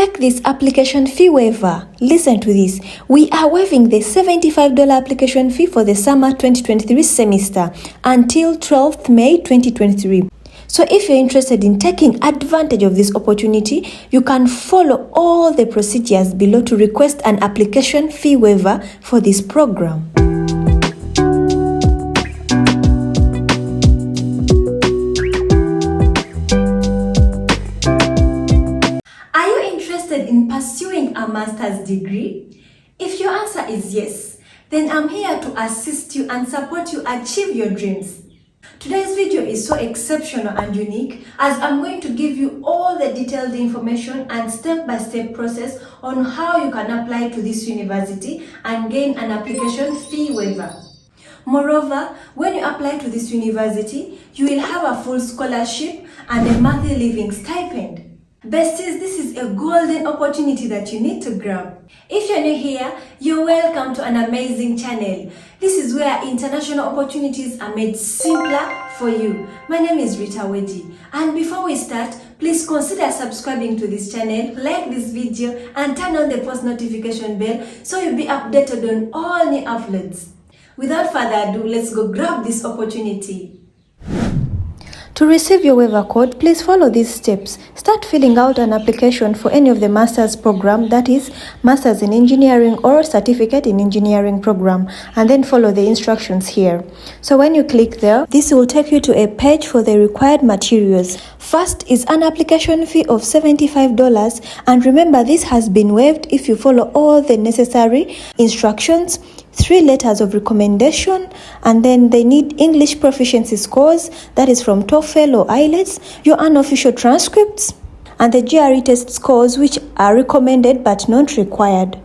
Take this application fee waiver. Listen to this. We are waiving the $75 application fee for the summer 2023 semester until 12th May 2023. So if you're interested in taking advantage of this opportunity, you can follow all the procedures below to request an application fee waiver for this program. Are you interested in pursuing a master's degree? If your answer is yes, then I'm here to assist you and support you achieve your dreams. Today's video is so exceptional and unique as I'm going to give you all the detailed information and step-by-step process on how you can apply to this university and gain an application fee waiver. Moreover, when you apply to this university, you will have a full scholarship and a monthly living stipend. Besties, this is a golden opportunity that you need to grab. If you're new here, you're welcome to an amazing channel. This is where international opportunities are made simpler for you. My name is Rita Wedi, and before we start, please consider subscribing to this channel, like this video, and turn on the post notification bell so you'll be updated on all new uploads. Without further ado, let's go grab this opportunity. To receive your waiver code, please follow these steps. Start filling out an application for any of the master's program, that is, Masters in Engineering or Certificate in Engineering program, and then follow the instructions here. So when you click there, this will take you to a page for the required materials. First is an application fee of $75, and remember this has been waived if you follow all the necessary instructions. 3 letters of recommendation, and then they need English proficiency scores, that is from TOEFL or IELTS, your unofficial transcripts, and the GRE test scores, which are recommended but not required.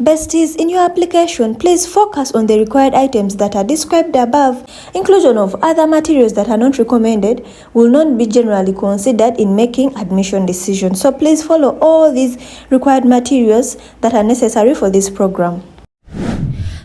Besties, in your application, please focus on the required items that are described above. Inclusion of other materials that are not recommended will not be generally considered in making admission decisions. So please follow all these required materials that are necessary for this program.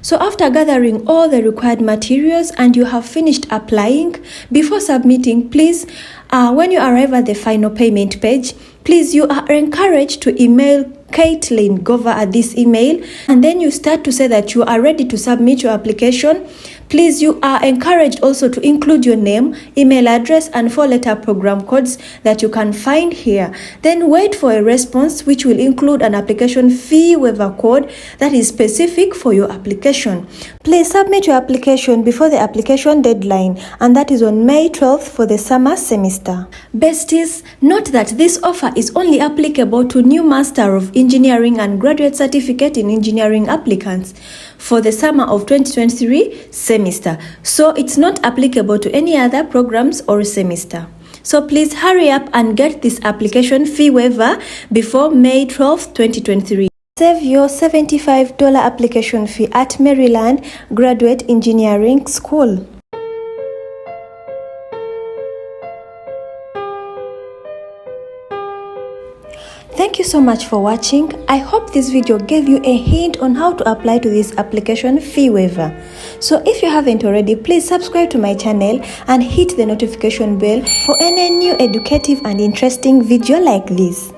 So after gathering all the required materials and you have finished applying, before submitting, please, when you arrive at the final payment page, please, you are encouraged to email Caitlin Gover at this email, and then you start to say that you are ready to submit your application. Please, you are encouraged also to include your name, email address, and 4-letter program codes that you can find here. Then wait for a response which will include an application fee waiver code that is specific for your application. Please submit your application before the application deadline, and that is on May 12th for the summer semester. Besties, note that this offer is only applicable to new Master of Engineering and Graduate Certificate in Engineering applicants for the summer of 2023 semester. So it's not applicable to any other programs or semester. So please hurry up and get this application fee waiver before May 12th, 2023. Save your $75 application fee at Maryland Graduate Engineering School. Thank you so much for watching. I hope this video gave you a hint on how to apply to this application fee waiver. So if you haven't already, please subscribe to my channel and hit the notification bell for any new educative and interesting video like this.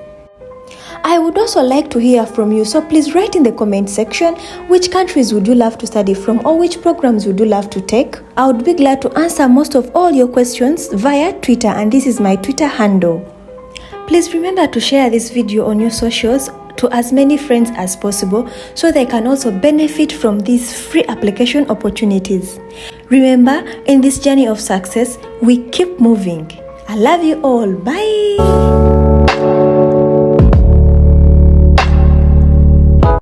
I would also like to hear from you, so please write in the comment section which countries would you love to study from or which programs would you love to take. I would be glad to answer most of all your questions via Twitter, and this is my Twitter handle. Please remember to share this video on your socials to as many friends as possible so they can also benefit from these free application opportunities. Remember, in this journey of success, we keep moving. I love you all. Bye.